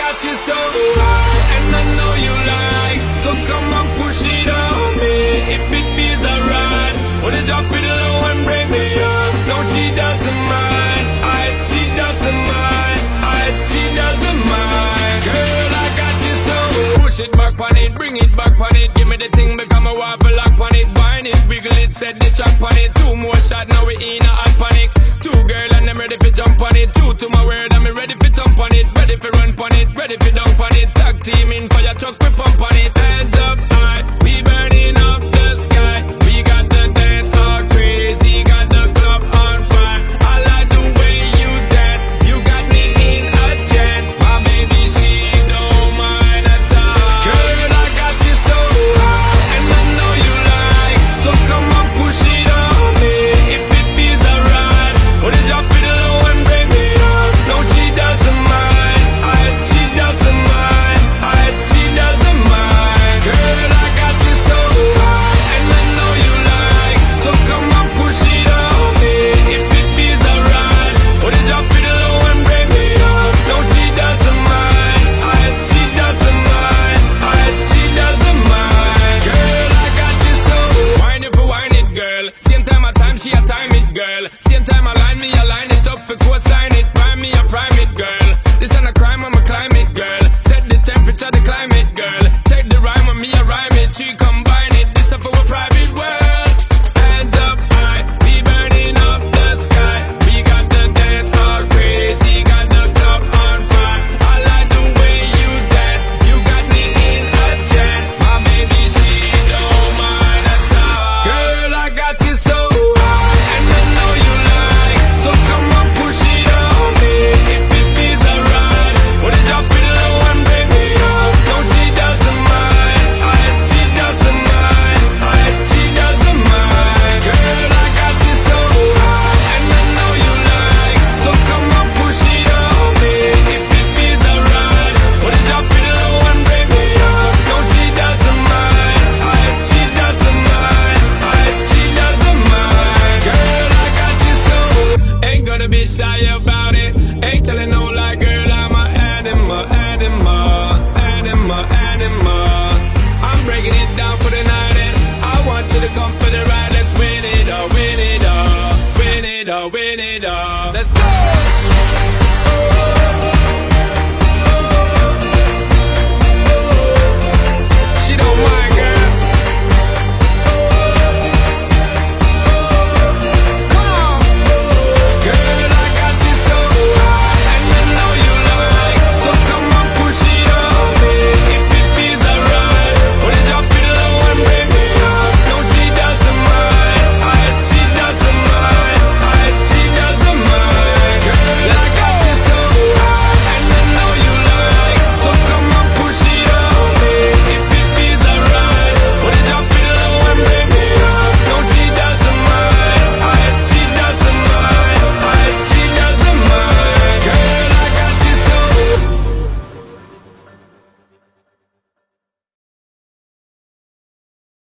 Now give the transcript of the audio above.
got you so high, and I know you like. So come on, push it on me if it feels alright. Wanna drop it low and break me up. No, she doesn't mind. She doesn't mind. She doesn't mind. Girl, I got you so. Push it back on it, bring it back on it. Give me the thing, become a waffle lock on it. Wine it, wiggle it, set the track on it. 2 more shots, now we in a hot panic. 2 girl and I'm ready for jump on it. 2 to my word, I'm ready for thump on it. Ready for run on it, ready for dunk on it. Tag team in for your truck, we pump on it.